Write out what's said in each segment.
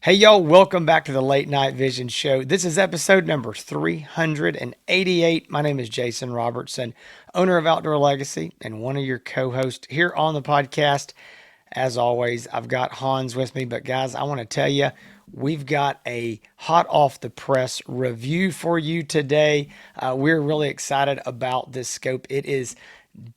Hey, y'all, welcome back to the Late Night Vision Show. This is episode number 388. My name is Jason Robertson, owner of Outdoor Legacy, and one of your co hosts here on the podcast. As always, I've got Hans with me, but guys, I want to tell you, we've got a hot off the press review for you today. We're really excited about this scope. It is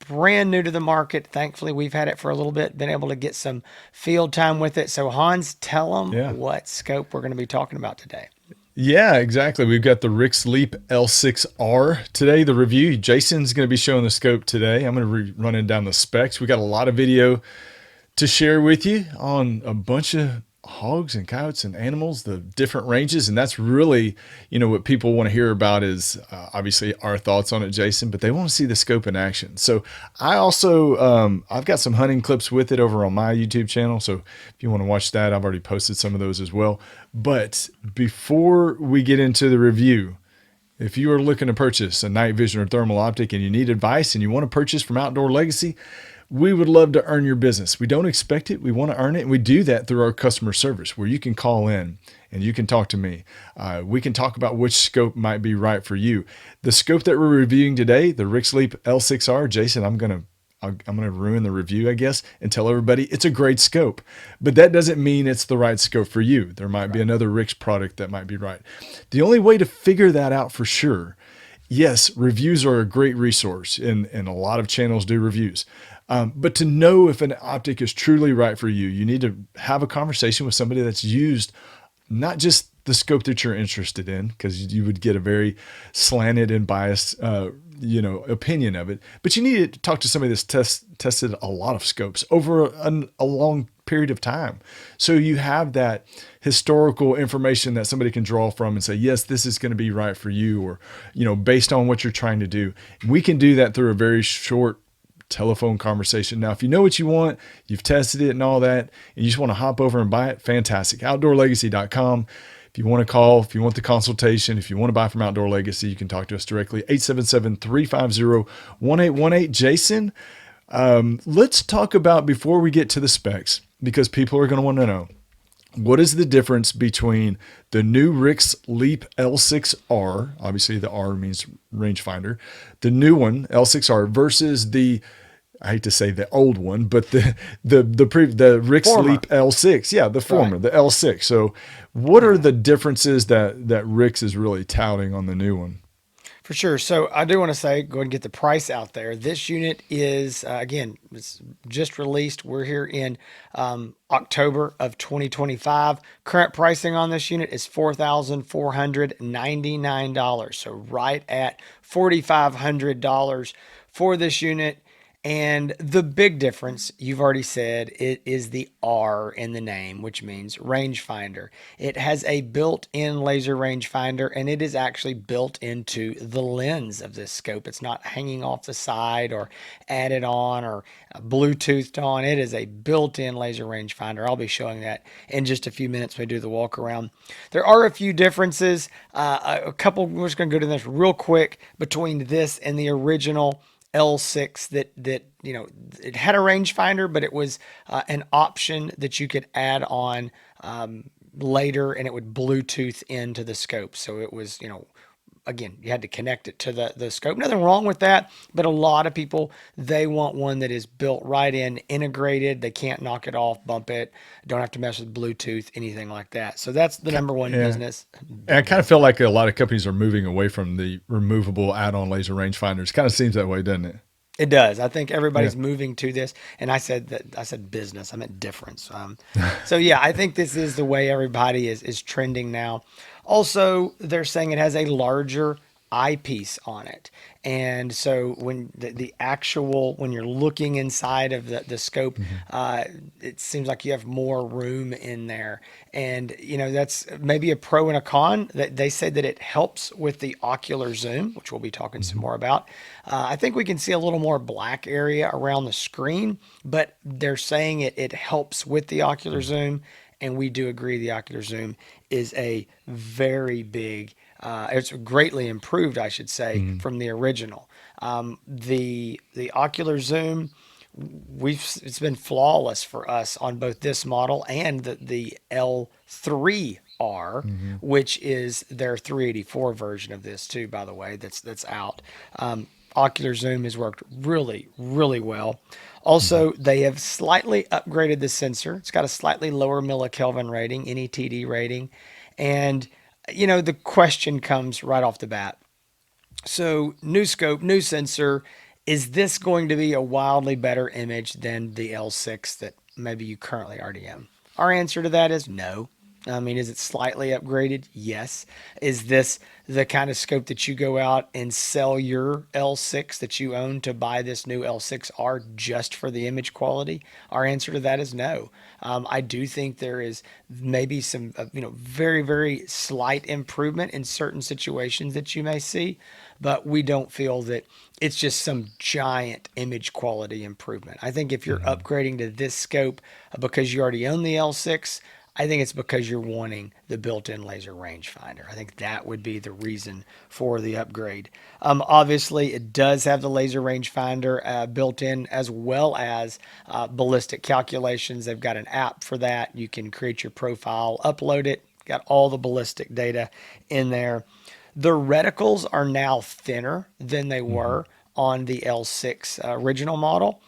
brand new to the market. Thankfully, we've had it for a little bit, been able to get some field time with it. So, Hans, tell them Yeah. what scope we're going to be talking about today. Yeah, exactly. We've got the RIX Leap L6R today, the review. Jason's going to be showing the scope today. I'm going to be running down the specs. We got a lot of video to share with you on a bunch of hogs and coyotes and animals, the different ranges. And that's really, what people want to hear about is obviously our thoughts on it, Jason, but they want to see the scope in action. So I also, I've got some hunting clips with it over on my YouTube channel. So if you want to watch that, I've already posted some of those as well. But before we get into the review, if you are looking to purchase a night vision or thermal optic and you need advice and you want to purchase from Outdoor Legacy, we would love to earn your business. We don't expect it. We want to earn it. And we do that through our customer service where you can call in and you can talk to me. We can talk about which scope might be right for you. The scope that we're reviewing today, the RIX Leap L6R, Jason, I'm going to ruin the review, I guess, and tell everybody it's a great scope. But that doesn't mean it's the right scope for you. There might be another RIX product that might be right. The only way to figure that out for sure, yes, reviews are a great resource, and a lot of channels do reviews. But to know if an optic is truly right for you, you need to have a conversation with somebody that's used not just the scope that you're interested in, because you would get a very slanted and biased, opinion of it. But you need to talk to somebody that's tested a lot of scopes over a long period of time. So you have that historical information that somebody can draw from and say, yes, this is going to be right for you, or, based on what you're trying to do. We can do that through a very short telephone conversation. Now, if you know what you want, you've tested it and all that, and you just want to hop over and buy it, fantastic. OutdoorLegacy.com. If you want to call, if you want the consultation, if you want to buy from Outdoor Legacy, you can talk to us directly, 877-350-1818. Jason, let's talk about, before we get to the specs, because people are going to want to know, what is the difference between the new RIX Leap L6R, obviously the R means rangefinder, the new one, L6R, versus I hate to say the old one, but the RIX Former. Leap L6, yeah, the Right. former, the L6. So, what are Yeah. the differences that RIX is really touting on the new one? For sure. So I do want to say, go ahead and get the price out there. This unit is, again, it's just released. We're here in October of 2025. Current pricing on this unit is $4,499. So right at $4,500 for this unit. And the big difference, you've already said, it is the R in the name, which means rangefinder. It has a built-in laser rangefinder, and it is actually built into the lens of this scope. It's not hanging off the side or added on or Bluetoothed on. It is a built-in laser rangefinder. I'll be showing that in just a few minutes when we do the walk around. There are a few differences. A couple, we're just going to go to this real quick between this and the original L6 that it had a rangefinder, but it was an option that you could add on later, and it would Bluetooth into the scope. So it was, again, you had to connect it to the scope. Nothing wrong with that, but a lot of people, they want one that is built right in, integrated. They can't knock it off, bump it, don't have to mess with Bluetooth, anything like that. So that's the number one Yeah. business. And I Big kind of feel difference. like a lot of companies are moving away from the removable add-on laser rangefinders. Kind of seems that way, doesn't it? It does. I think Yeah. everybody's moving to this, and I said business. I meant difference. So yeah, I think this is the way everybody is trending now. Also, they're saying it has a larger eyepiece on it, and so when the actual when you're looking inside of the scope, Mhm. uh, it seems like you have more room in there, and that's maybe a pro and a con. That they say that it helps with the ocular zoom, which we'll be talking some Mhm. more about. I think we can see a little more black area around the screen, but they're saying it helps with the ocular zoom, and we do agree the ocular zoom is a very big. It's greatly improved, I should say, Mhm. from the original. The ocular zoom it's been flawless for us on both this model and the L3R, Mm-hmm. which is their 384 version of this too, by the way, that's out. Ocular zoom has worked really, really well. Mm-hmm. Also, they have slightly upgraded the sensor. It's got a slightly lower millikelvin rating, NETD rating. And, the question comes right off the bat. So, new scope, new sensor. Is this going to be a wildly better image than the L6 that maybe you currently already own? Our answer to that is no. I mean, is it slightly upgraded? Yes. Is this the kind of scope that you go out and sell your L6 that you own to buy this new L6R just for the image quality? Our answer to that is no. I do think there is maybe some, very, very slight improvement in certain situations that you may see, but we don't feel that it's just some giant image quality improvement. I think if you're Mm-hmm. upgrading to this scope because you already own the L6, I think it's because you're wanting the built-in laser rangefinder. I think that would be the reason for the upgrade. Obviously, it does have the laser rangefinder built in, as well as ballistic calculations. They've got an app for that. You can create your profile, upload it, got all the ballistic data in there. The reticles are now thinner than they Mm-hmm. were on the L6 original model.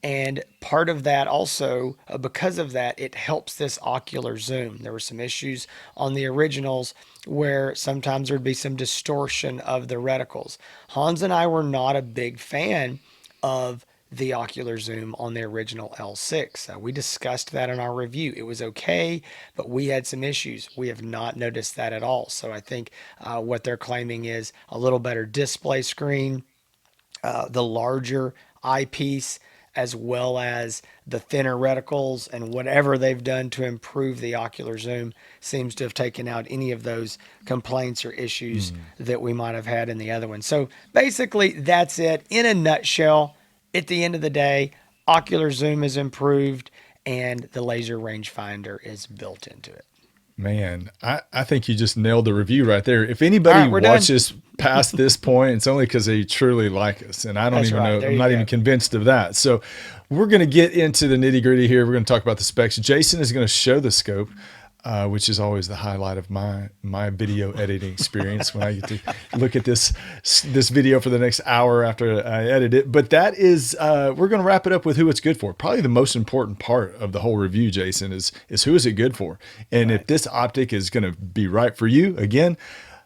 And part of that also, because of that, it helps this ocular zoom. There were some issues on the originals where sometimes there'd be some distortion of the reticles. Hans and I were not a big fan of the ocular zoom on the original L6. We discussed that in our review. It was okay, but we had some issues. We have not noticed that at all. So I think what they're claiming is a little better display screen, the larger eyepiece, as well as the thinner reticles, and whatever they've done to improve the ocular zoom seems to have taken out any of those complaints or issues Mm-hmm. that we might have had in the other one. So basically, that's it in a nutshell. At the end of the day, ocular zoom is improved and the laser rangefinder is built into it. Man, I think you just nailed the review right there. If All anybody right, we're done. watches past this point, it's only because they truly like us. And I don't That's even right. know, There I'm you not even go. convinced of that. So we're going to get into the nitty gritty here. We're going to talk about the specs. Jason is going to show the scope, which is always the highlight of my video editing experience when I get to look at this video for the next hour after I edit it. But that is we're going to wrap it up with who it's good for. Probably the most important part of the whole review, Jason, is who is it good for, and if Right. this optic is going to be right for you. Again,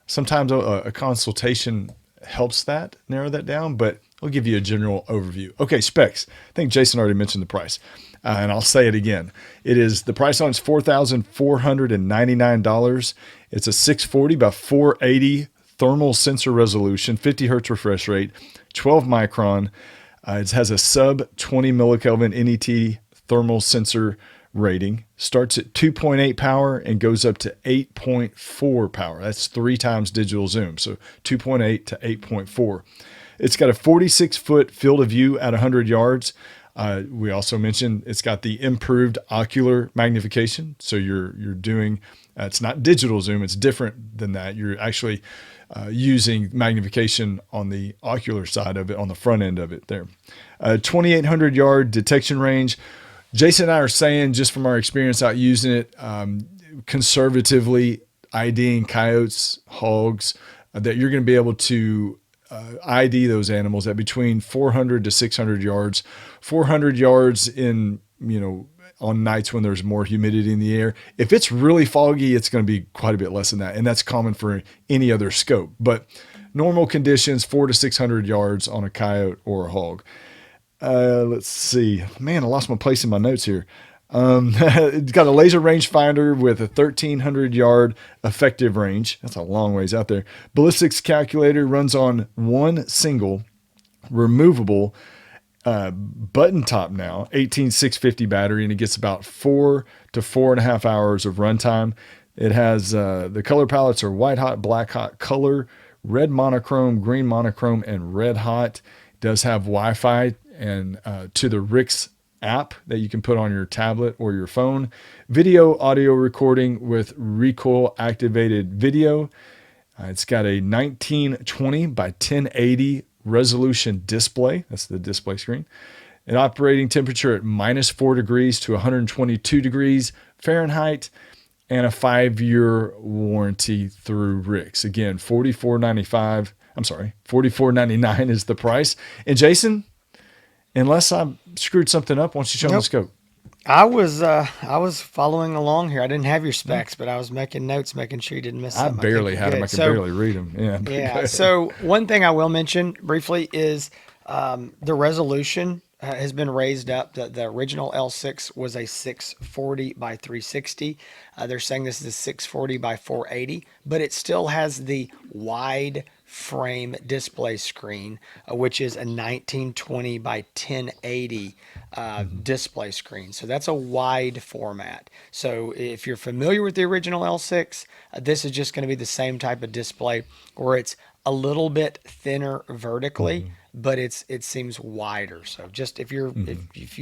sometimes a consultation helps that narrow that down, but I'll give you a general overview. Okay, specs. I think Jason already mentioned the price, and I'll say it again. It is the price on it's $4,499. It's a 640 by 480 thermal sensor resolution, 50 hertz refresh rate, 12 micron. It has a sub 20 millikelvin NET thermal sensor rating. Starts at 2.8 power and goes up to 8.4 power. That's 3 times digital zoom. So 2.8 to 8.4. It's got a 46-foot field of view at 100 yards. We also mentioned it's got the improved ocular magnification. So you're doing, it's not digital zoom. It's different than that. You're actually using magnification on the ocular side of it, on the front end of it there. 2,800 yard detection range. Jason and I are saying, just from our experience out using it, conservatively IDing coyotes, hogs, that you're going to be able to ID those animals at between 400 to 600 yards. 400 yards in, on nights when there's more humidity in the air. If it's really foggy, it's going to be quite a bit less than that. And that's common for any other scope. But normal conditions, 400 to 600 yards on a coyote or a hog. Let's see. Man, I lost my place in my notes here. It's got a laser rangefinder with a 1,300 yard effective range. That's a long ways out there. Ballistics calculator runs on one single removable button top now, 18650 battery, and it gets about 4 to 4.5 hours of runtime. It has the color palettes are white hot, black hot, color, red monochrome, green monochrome, and red hot. It does have Wi-Fi and to the RIX app that you can put on your tablet or your phone. Video audio recording with recoil activated video. It's got a 1920 by 1080 resolution display. That's the display screen. an operating temperature at -4 degrees to 122 degrees Fahrenheit, and a 5-year warranty through RIX. Again, $44.95. I'm sorry, $44.99 is the price. And Jason, unless I screwed something up, why don't you show them the Nope. scope? I was following along here. I didn't have your No, specs, but I was making notes, making sure you didn't miss I something. I think barely you're had them. I good. could barely read them. Yeah, but go Yeah. ahead. So one thing I will mention briefly is the resolution has been raised up. The original L6 was a 640 by 360. They're saying this is a 640 by 480, but it still has the wide frame display screen, which is a 1920 by 1080 display screen. So that's a wide format. So if you're familiar with the original L6, this is just going to be the same type of display where it's a little bit thinner vertically, but it seems wider. So just if you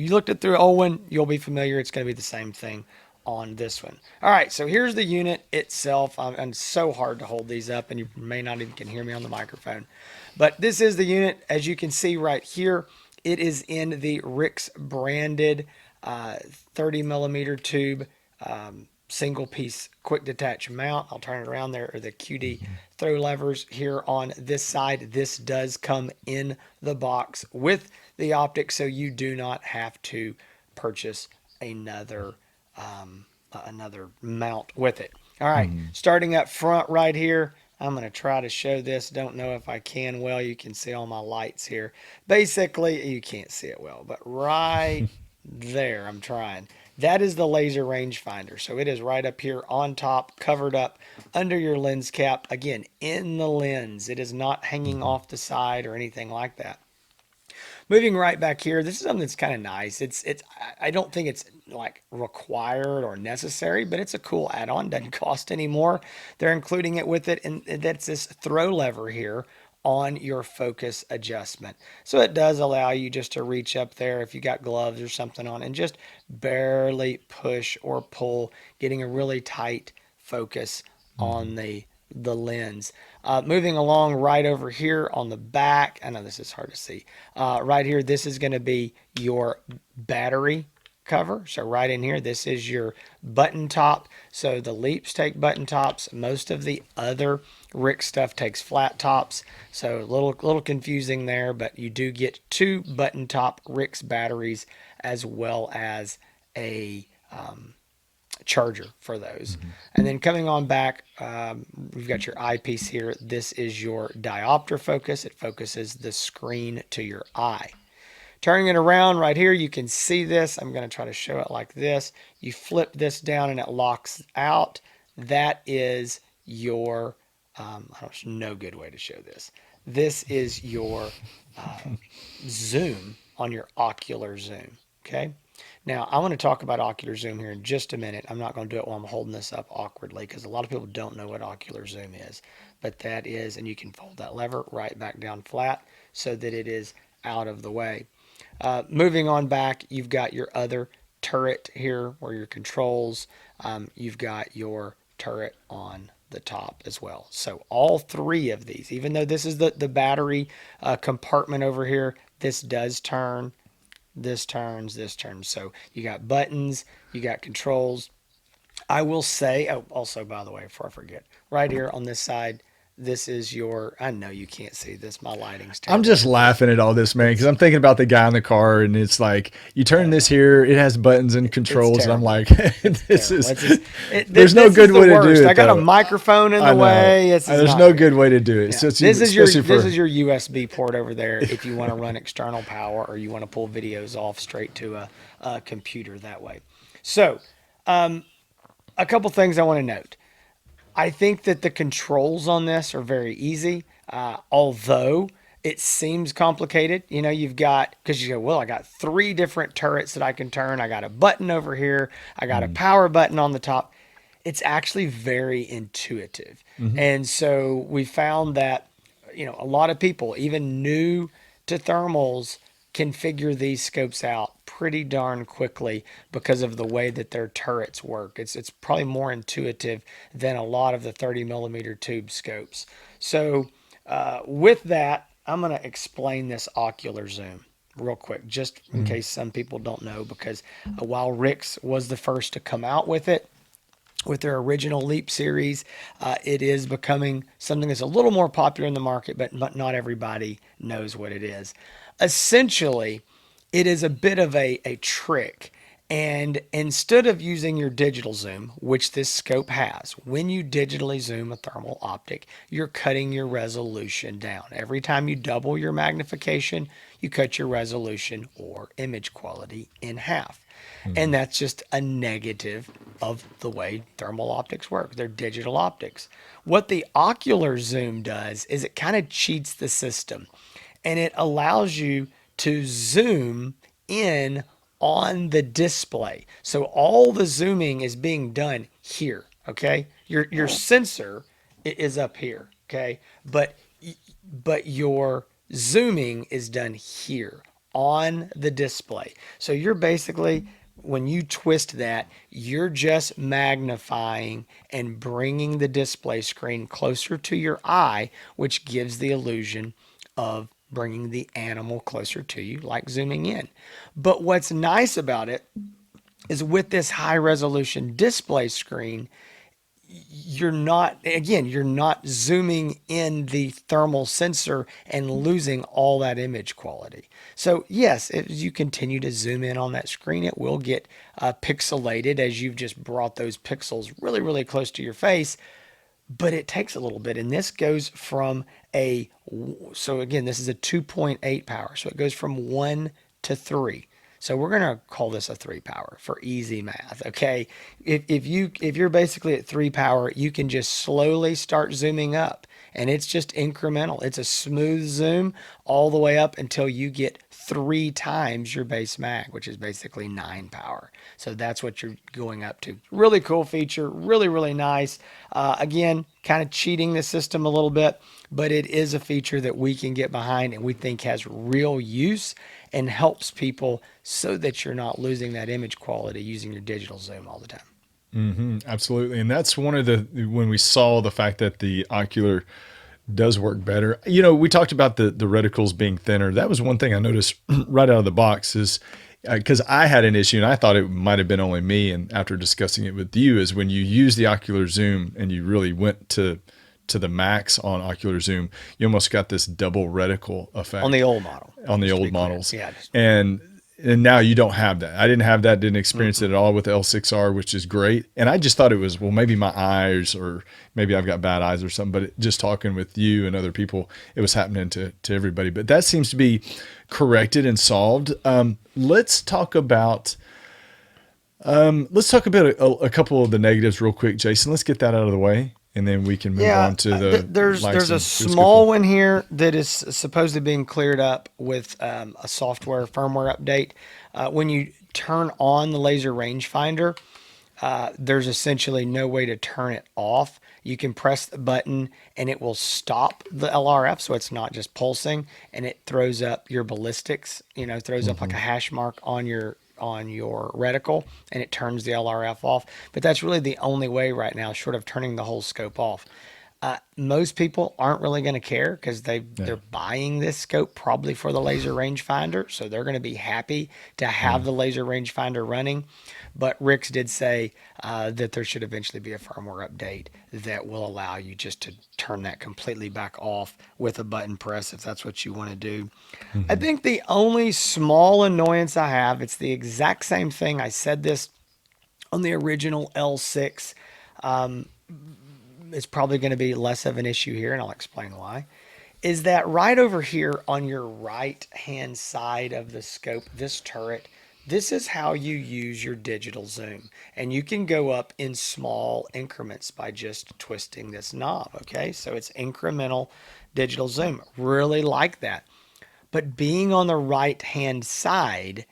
looked at the old one, you'll be familiar. It's going to be the same thing on this one. All right, so here's the unit itself. I'm so hard to hold these up, and you may not even can hear me on the microphone. But this is the unit, as you can see right here. It is in the RIX branded 30 millimeter tube single piece quick detach mount. I'll turn it around. There are the QD throw levers here on this side. This does come in the box with the optic, so you do not have to purchase another another mount with it. All right, starting up front right here, I'm going to try to show this. Don't know if I can well. You can see all my lights here. Basically, you can't see it well, but right there, I'm trying. That is the laser rangefinder. So it is right up here on top, covered up under your lens cap. Again, in the lens. It is not hanging off the side or anything like that. Moving right back here, this is something that's kind of nice. I don't think it's like required or necessary, but it's a cool add-on. Doesn't cost any more. They're including it with it, and that's this throw lever here on your focus adjustment. So it does allow you just to reach up there if you got gloves or something on and just barely push or pull, getting a really tight focus on the lens. Moving along right over here on the back, I know this is hard to see. Right here, this is going to be your battery cover. So right in here, this is your button top. So the Leaps take button tops. Most of the other RIX stuff takes flat tops. So a little confusing there, but you do get two button top RIX batteries as well as a charger for those. And then coming on back, we've got your eyepiece here. This is your diopter focus. It focuses the screen to your eye. Turning it around right here, you can see this. I'm going to try to show it like this. You flip this down and it locks out. That is your, there's no good way to show this. This is your zoom on your ocular zoom. Okay. Now, I want to talk about ocular zoom here in just a minute. I'm not going to do it while I'm holding this up awkwardly because a lot of people don't know what ocular zoom is. But that is, and you can fold that lever right back down flat so that it is out of the way. Moving on back, you've got your other turret here where your controls. You've got your turret on the top as well. So all three of these, even though this is the battery compartment over here, this does turn. This turns, this turns. So you got buttons, you got controls. I will say, oh, also, by the way, before I forget, right here on this side, this is your, I know you can't see this. My lighting's I'm terrible just here, but laughing at all this, man, because it's, I'm thinking about the guy in the car, and it's like you turn this here, it has buttons and it's controls, and I'm terrible. like, It's this terrible. is. It's just, There's no this is good the way to do worst. I it, got a though. microphone in I the know. way. This is There's not no good. good way to do it. Yeah, So especially this for. is your USB port over there if you want to run external power or you want to pull videos off straight to a computer that way. So, a couple things I want to note. I think that the controls on this are very easy, although it seems complicated. You know, you've got, because you go, well, I got three different turrets that I can turn. I got a button over here. I got a power button on the top. It's actually very intuitive. And so we found that, you know, a lot of people, even new to thermals, can figure these scopes out pretty darn quickly because of the way that their turrets work. It's probably more intuitive than a lot of the 30 millimeter tube scopes. So with that, I'm going to explain this ocular zoom. real quick, just in case some people don't know, because while RIX was the first to come out with it, with their original Leap series, it is becoming something that's a little more popular in the market, but not everybody knows what it is. Essentially, it is a bit of a trick. And instead of using your digital zoom, which this scope has, when you digitally zoom a thermal optic, you're cutting your resolution down. Every time you double your magnification, you cut your resolution or image quality in half. And that's just a negative of the way thermal optics work. They're digital optics. What the ocular zoom does is it kind of cheats the system, and it allows you to zoom in on the display. So all the zooming is being done here, okay? Your sensor is up here, okay? But your zooming is done here on the display. So you're basically, when you twist that, you're just magnifying and bringing the display screen closer to your eye, which gives the illusion of bringing the animal closer to you, like zooming in. But what's nice about it is with this high resolution display screen, you're not zooming in the thermal sensor and losing all that image quality. So yes, as you continue to zoom in on that screen, it will get pixelated as you've just brought those pixels really, really close to your face. But it takes a little bit, and this goes from so again, this is a 2.8 power, so it goes from 1 to 3. So we're gonna call this a 3 power for easy math. Okay, if you're basically at 3 power, you can just slowly start zooming up, and it's just incremental. It's a smooth zoom all the way up until you get 3 times your base mag, which is basically 9 power. So that's what you're going up to. Really cool feature, really, really nice. Again, kind of cheating the system a little bit, but it is a feature that we can get behind and we think has real use and helps people so that you're not losing that image quality using your digital zoom all the time. Absolutely. And that's one of the, when we saw the fact that the ocular does work better. You know, we talked about the reticles being thinner. That was one thing I noticed right out of the box is because I had an issue and I thought it might have been only me. And after discussing it with you, is when you use the ocular zoom and you really went to the max on ocular zoom, you almost got this double reticle effect On the old model. on the old models. Yeah. And now you don't have that. I didn't have that, didn't experience it at all with the L6R, which is great. And I just thought it was, well, maybe my eyes or maybe I've got bad eyes or something. But just talking with you and other people, it was happening to everybody. But that seems to be corrected and solved. Let's talk about a couple of the negatives real quick, Jason. Let's get that out of the way. And then we can move on to the there's a small one here that is supposedly being cleared up with a software firmware update. When you turn on the laser rangefinder, there's essentially no way to turn it off. You can press the button and it will stop the LRF, so it's not just pulsing, and it throws up your ballistics. You know, throws up like a hash mark on your reticle, and it turns the LRF off. But that's really the only way right now, short of turning the whole scope off. Most people aren't really going to care because they're buying this scope probably for the laser rangefinder, so they're going to be happy to have the laser rangefinder running. But RIX did say that there should eventually be a firmware update that will allow you just to turn that completely back off with a button press if that's what you want to do. I think the only small annoyance I have, it's the exact same thing. I said this on the original L6. It's probably going to be less of an issue here, and I'll explain why. Is that right over here on your right hand side of the scope, this turret, this is how you use your digital zoom. And you can go up in small increments by just twisting this knob, okay? So it's incremental digital zoom. Really like that. But being on the right hand side,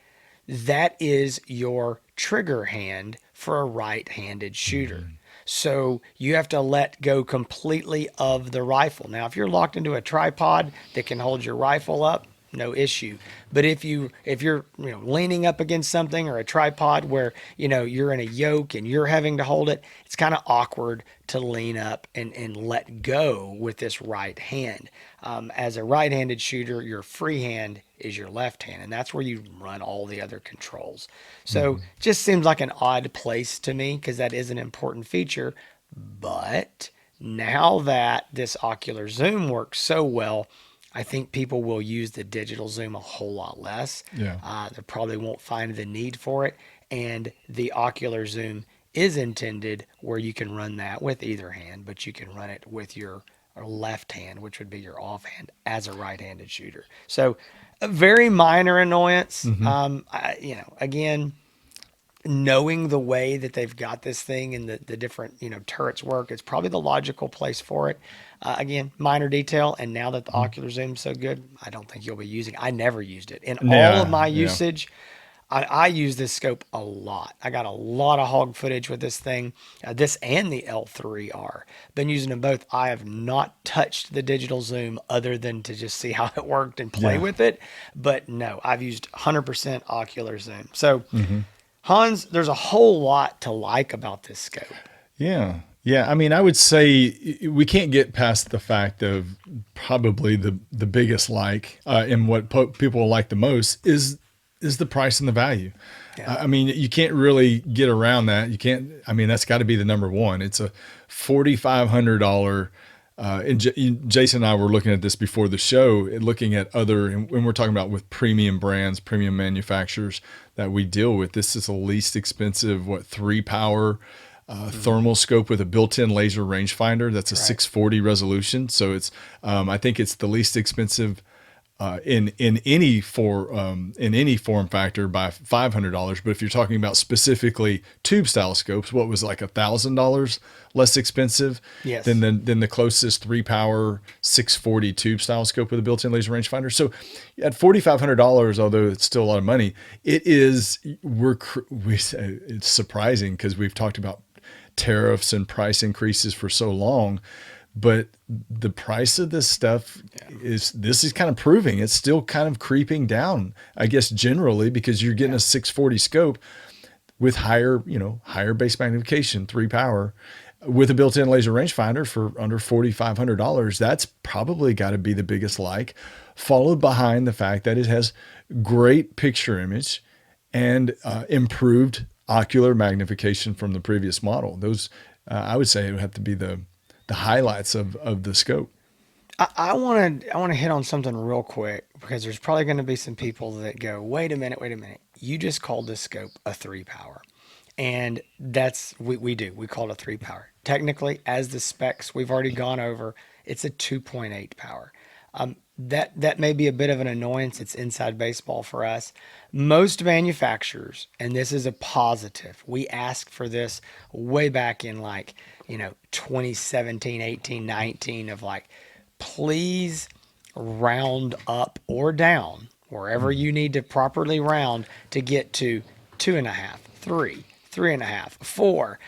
that is your trigger hand for a right-handed shooter. So you have to let go completely of the rifle. Now, if you're locked into a tripod that can hold your rifle up, no issue. But if you're leaning up against something or a tripod where you're in a yoke and you're having to hold it, it's kind of awkward to lean up and let go with this right hand. As a right-handed shooter, your free hand is your left hand, and that's where you run all the other controls. So just seems like an odd place to me because that is an important feature. But now that this ocular zoom works so well, I think people will use the digital zoom a whole lot less. Yeah. They probably won't find the need for it. And the ocular zoom is intended where you can run that with either hand, but you can run it with your left hand, which would be your offhand as a right-handed shooter. So a very minor annoyance. Again, knowing the way that they've got this thing and the different turrets work, it's probably the logical place for it. Again, minor detail, and now that the ocular zoom's so good, I don't think you'll be using. I never used it in all of my usage. I use this scope a lot. I got a lot of hog footage with this thing, this and the L3R. Been using them both. I have not touched the digital zoom other than to just see how it worked and play with it. But no, I've used 100% ocular zoom. So Hans, there's a whole lot to like about this scope. Yeah. Yeah. I mean, I would say we can't get past the fact of probably the biggest and what people like the most is the price and the value. Yeah. I mean, you can't really get around that. That's got to be the number one. It's a $4,500. And Jason and I were looking at this before the show, looking at and we're talking about with premium brands, premium manufacturers that we deal with. This is the least expensive, 3-power thermal scope with a built-in laser rangefinder. That's a 640 resolution. So it's, I think it's the least expensive in any form factor by $500. But if you're talking about specifically tube style scopes, what was like $1,000 less expensive than the closest 3-power 640 tube style scope with a built-in laser rangefinder. So at $4,500, although it's still a lot of money, it's surprising because we've talked about tariffs and price increases for so long. But the price of this stuff is kind of proving it's still kind of creeping down, I guess, generally, because you're getting a 640 scope with higher base magnification, 3-power, with a built-in laser rangefinder for under $4,500. That's probably got to be the biggest followed behind the fact that it has great picture image and improved ocular magnification from the previous model. Those, I would say, it would have to be the highlights of the scope. I want to hit on something real quick because there's probably going to be some people that go, wait a minute. You just called this scope a 3-power. And that's, we call it a 3-power. Technically, as the specs we've already gone over, it's a 2.8 power. That may be a bit of an annoyance. It's inside baseball for us. Most manufacturers, and this is a positive, we asked for this way back in 2017, 18, 19 of please round up or down wherever you need to properly round to get to 2.5, 3, 3.5, 4.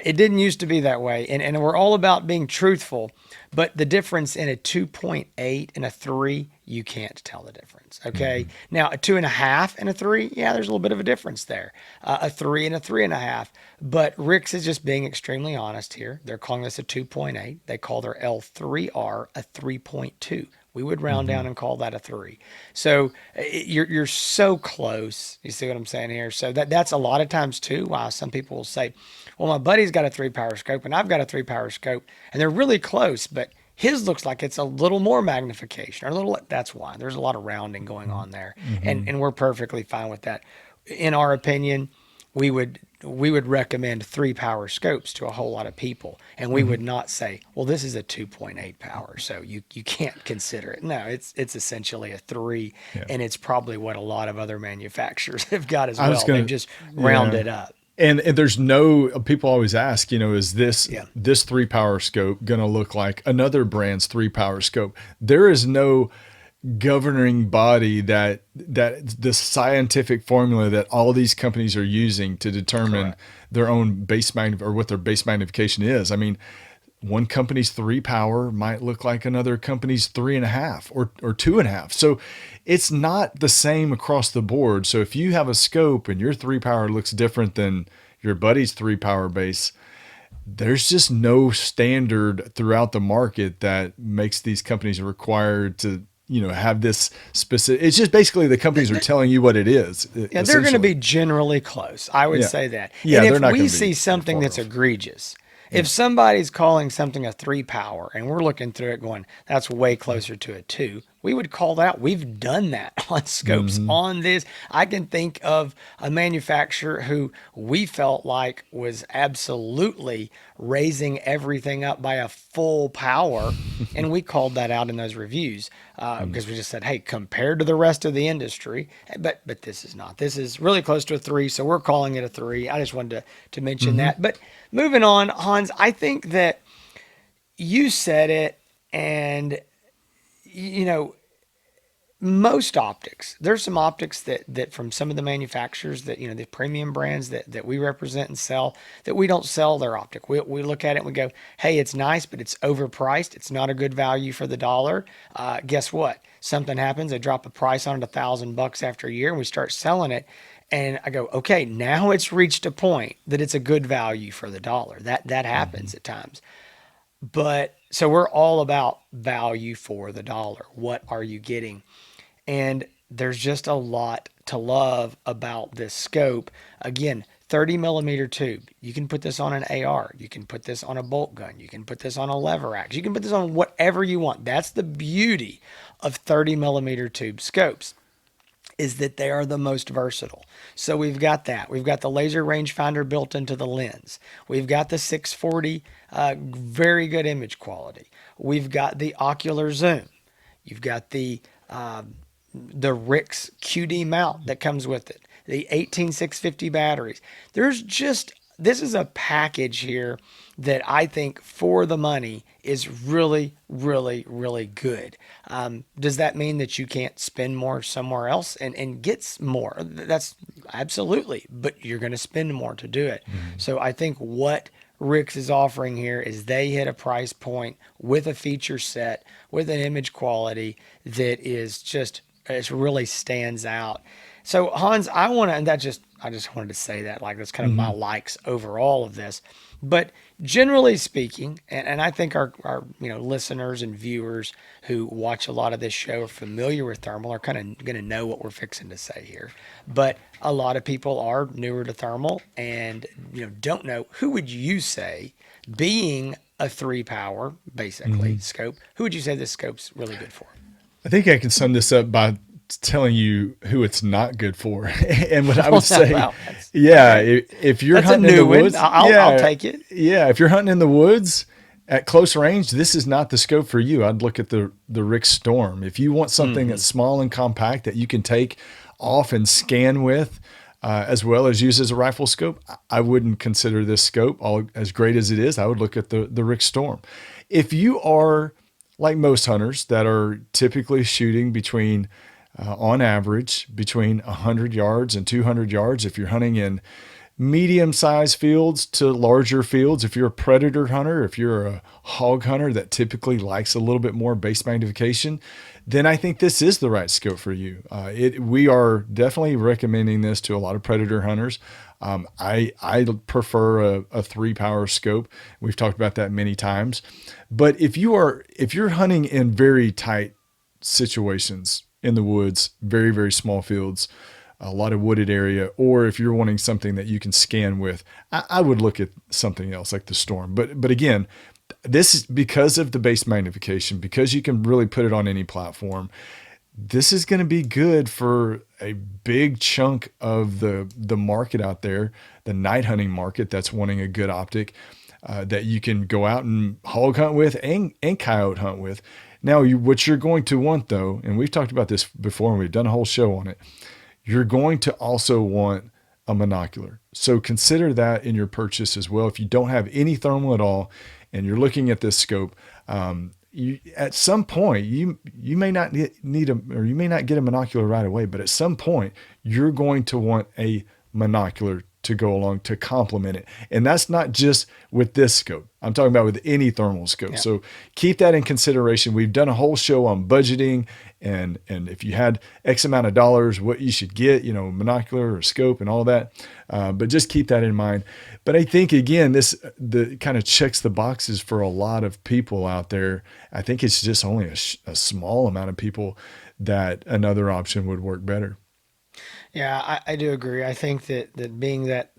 It didn't used to be that way. And we're all about being truthful, but the difference in a 2.8 and a 3, you can't tell the difference. Okay. Now a 2.5 and a 3, yeah, there's a little bit of a difference there. A 3 and a 3.5, but RIX is just being extremely honest here. They're calling this a 2.8. They call their L3R a 3.2. We would round down and call that a 3. So you're so close. You see what I'm saying here? So that's a lot of times too why some people will say, well, my buddy's got a 3-power scope and I've got a 3-power scope, and they're really close, but his looks like it's a little more magnification or that's why there's a lot of rounding going on there. And we're perfectly fine with that. In our opinion, we would recommend 3-power scopes to a whole lot of people, and we would not say, well, this is a 2.8 power, so you can't consider it. No, it's essentially a 3, and it's probably what a lot of other manufacturers have got as well. They've just rounded up. And there's people always ask, is this 3-power scope going to look like another brand's 3-power scope? There is no governing body that the scientific formula that all these companies are using to determine their own base or what their base magnification is. I mean, one company's 3 power might look like another company's 3.5 or 2.5. So it's not the same across the board. So if you have a scope and your 3 power looks different than your buddy's 3 power base, there's just no standard throughout the market that makes these companies required to, have this specific. It's just basically the companies are telling you what it is. Yeah, they're going to Essentially. be generally close. I would Yeah. say that. Yeah. And They're if not we going to see be something far that's off. egregious, if somebody's calling something a 3 power and we're looking through it going, that's way closer to a 2, we would call that out. We've done that on scopes Mm-hmm. on this. I can think of a manufacturer who we felt like was absolutely raising everything up by a full power. And we called that out in those reviews because we just said, hey, compared to the rest of the industry, but this is not. This is really close to a 3, so we're calling it a 3. I just wanted to mention Mm-hmm. that. But moving on, Hans, I think that you said it, and you know, most optics. There's some optics that from some of the manufacturers that the premium brands that we represent and sell that we don't sell their optic. We look at it and we go, hey, it's nice, but it's overpriced. It's not a good value for the dollar. Guess what? Something happens. They drop a price on it $1,000 after a year, and we start selling it. And I go, okay, now it's reached a point that it's a good value for the dollar. That Mm-hmm. happens at times. But so we're all about value for the dollar. What are you getting? And there's just a lot to love about this scope. Again, 30 millimeter tube. You can put this on an AR. You can put this on a bolt gun. You can put this on a lever axe. You can put this on whatever you want. That's the beauty of 30 millimeter tube scopes, is that they are the most versatile. So we've got that. We've got the laser rangefinder built into the lens. We've got the 640, very good image quality. We've got the ocular zoom. You've got the RIX QD mount that comes with it, the 18650 batteries. There's just, this is a package here that I think for the money is really, really, really good. Does that mean that you can't spend more somewhere else and get more? That's absolutely, but you're going to spend more to do it. Mm-hmm. So I think what RIX is offering here is they hit a price point with a feature set, with an image quality that is just, it really stands out. So Hans, I just wanted to say that, like, that's kind of my Mm-hmm. likes overall of this. But generally speaking, and I think our listeners and viewers who watch a lot of this show are familiar with thermal, are kind of going to know what we're fixing to say here. But a lot of people are newer to thermal and don't know. Who would you say, being a 3 power basically Mm-hmm. scope, who would you say this scope's really good for? I think I can sum this up by telling you who it's not good for. And what I Oh, would say, well, that's yeah, okay. if you're That's a hunting in the new one. woods, I'll yeah, take it. yeah, if you're hunting in the woods at close range, this is not the scope for you. I'd look at the RIX Storm. If you want something Hmm. that's small and compact that you can take off and scan with, as well as use as a rifle scope, I wouldn't consider this scope all as great as it is. I would look at the RIX Storm. If you are like most hunters that are typically shooting between, on average, between 100 yards and 200 yards. If you're hunting in medium sized fields to larger fields, if you're a predator hunter, if you're a hog hunter that typically likes a little bit more base magnification, then I think this is the right scope for you. We are definitely recommending this to a lot of predator hunters. I prefer a 3 power scope. We've talked about that many times. But if you're hunting in very tight situations in the woods, very, very small fields, a lot of wooded area, or if you're wanting something that you can scan with, I would look at something else like the Storm. But again, this is because of the base magnification, because you can really put it on any platform. This is going to be good for a big chunk of the market out there, the night hunting market that's wanting a good optic, that you can go out and hog hunt with and coyote hunt with. Now, what you're going to want, though, and we've talked about this before and we've done a whole show on it, you're going to also want a monocular. So consider that in your purchase as well. If you don't have any thermal at all and you're looking at this scope, at some point you may not need or you may not get a monocular right away, but at some point you're going to want a monocular to go along to complement it. And that's not just with this scope. I'm talking about with any thermal scope. Yeah. So keep that in consideration. We've done a whole show on budgeting and if you had X amount of dollars, what you should get, monocular or scope and all that. But just keep that in mind. But I think again, the kind of checks the boxes for a lot of people out there. I think it's just only a small amount of people that another option would work better. Yeah, I do agree. I think that being that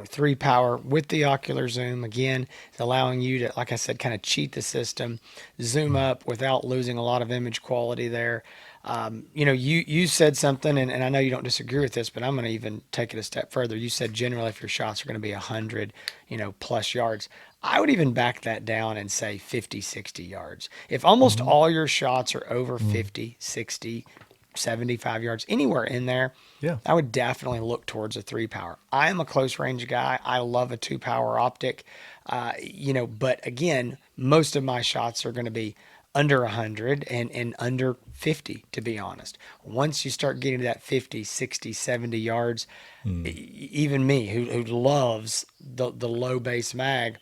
three power with the ocular zoom again is allowing you to, like I said, kind of cheat the system, zoom up without losing a lot of image quality there. You said something, and I know you don't disagree with this, but I'm going to even take it a step further. You said generally if your shots are going to be 100, plus yards. I would even back that down and say 50, 60 yards. If almost Mm-hmm. all your shots are over Mm. 50, 60, 75 yards, anywhere in there, Yeah. I would definitely look towards a three power. I am a close range guy. I love a two power optic, but again, most of my shots are going to be under 100 and under 50, to be honest. Once you start getting to that 50, 60, 70 yards, Mm. even me who loves the low base mag,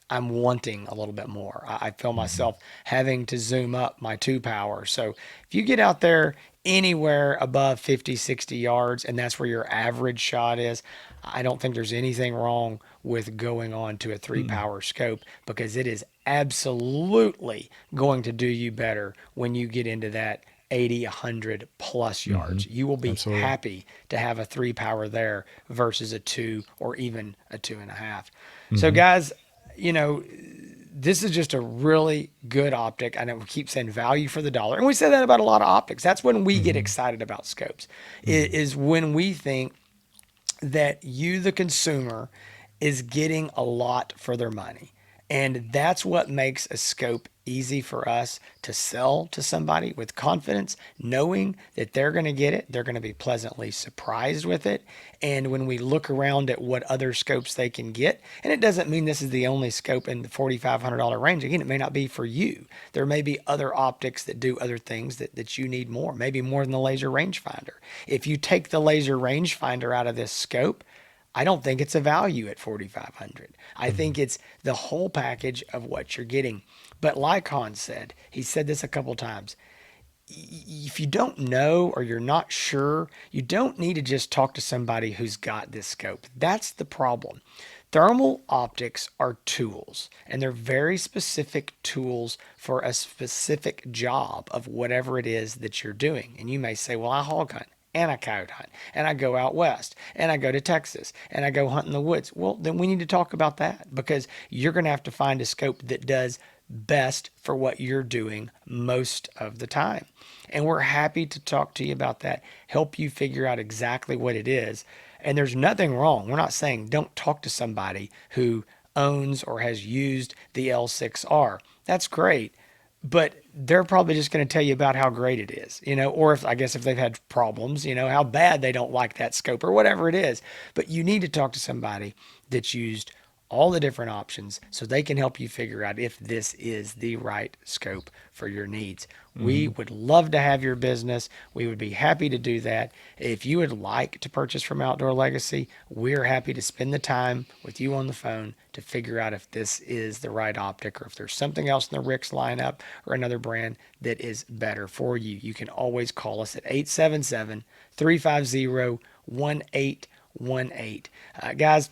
I'm wanting a little bit more. I feel Mm-hmm. myself having to zoom up my two power. So if you get out there anywhere above 50, 60 yards, and that's where your average shot is, I don't think there's anything wrong with going on to a three Mm-mm. power scope because it is absolutely going to do you better when you get into that 80, 100 plus Mm-hmm. yards. You will be Absolutely. happy to have a three power there versus a two or even a two and a half. So, Mm-hmm. guys, you know, this is just a really good optic. I know we keep saying value for the dollar, and we say that about a lot of optics. That's when we get Mm-hmm. excited about scopes, Mm-hmm. is when we think that you, the consumer, is getting a lot for their money. And that's what makes a scope easy for us to sell to somebody with confidence, knowing that they're going to get it. They're going to be pleasantly surprised with it. And when we look around at what other scopes they can get, and it doesn't mean this is the only scope in the $4,500 range. Again, it may not be for you. There may be other optics that do other things that you need more, maybe more than the laser rangefinder. If you take the laser rangefinder out of this scope, I don't think it's a value at 4,500. I Mm-hmm. think it's the whole package of what you're getting. But like Han said, he said this a couple times. If you don't know or you're not sure, you don't need to just talk to somebody who's got this scope. That's the problem. Thermal optics are tools, and they're very specific tools for a specific job of whatever it is that you're doing. And you may say, well, I hog hunt and I coyote hunt and I go out west and I go to Texas and I go hunt in the woods. Well, then we need to talk about that because you're going to have to find a scope that does best for what you're doing most of the time. And we're happy to talk to you about that, help you figure out exactly what it is. And there's nothing wrong. We're not saying don't talk to somebody who owns or has used the L6R. That's great, but they're probably just going to tell you about how great it is, or if I guess if they've had problems, how bad they don't like that scope or whatever it is. But you need to talk to somebody that's used all the different options so they can help you figure out if this is the right scope for your needs. We Mm-hmm. would love to have your business. We would be happy to do that. If you would like to purchase from Outdoor Legacy, we're happy to spend the time with you on the phone to figure out if this is the right optic or if there's something else in the RIX lineup or another brand that is better for you. You can always call us at 877 350 1818. Guys,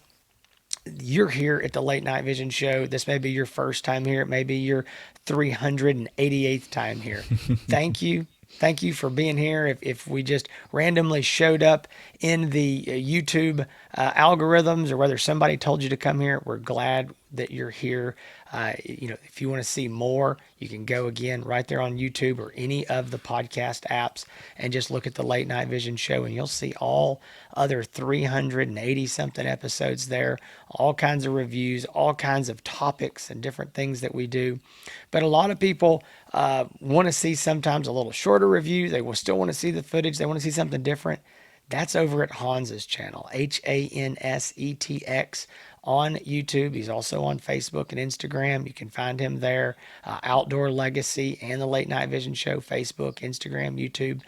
you're here at the Late Night Vision Show. This may be your first time here. It may be your 388th time here. Thank you. Thank you for being here. If we just randomly showed up in the YouTube algorithms or whether somebody told you to come here, we're glad that you're here. If you want to see more, you can go again right there on YouTube or any of the podcast apps and just look at the Late Night Vision Show, and you'll see all other 380 something episodes there, all kinds of reviews, all kinds of topics and different things that we do. But a lot of people want to see sometimes a little shorter review. They will still want to see the footage. They want to see something different. That's over at Hans's channel, Hansetx on YouTube. He's also on Facebook and Instagram. You can find him there. Outdoor Legacy and the Late Night Vision Show, Facebook, Instagram, YouTube.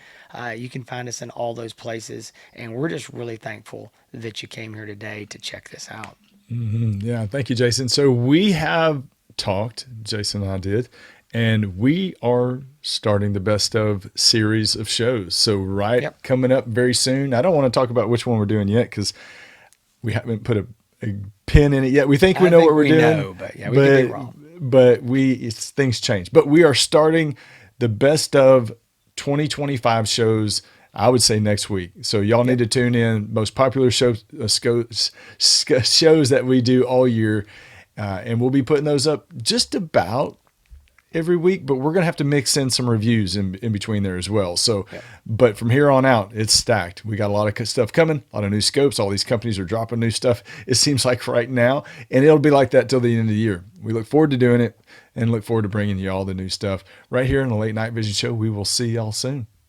You can find us in all those places. And we're just really thankful that you came here today to check this out. Yeah, thank you, Jason. So we have talked, Jason and I did, and we are starting the best of series of shows. So Yep. coming up very soon. I don't want to talk about which one we're doing yet because we haven't put a pin in it yet. We think we I know think what we're we doing, know, but yeah, we could be wrong. but things change. But we are starting the best of 2025 shows. I would say next week. So y'all need Yep. to tune in. Most popular shows that we do all year, and we'll be putting those up just about every week. But we're gonna have to mix in some reviews in between there as well. So, Yep. but from here on out, it's stacked. We got a lot of stuff coming, a lot of new scopes. All these companies are dropping new stuff. It seems like right now, and it'll be like that till the end of the year. We look forward to doing it and look forward to bringing you all the new stuff right here in the Late Night Vision Show. We will see y'all soon.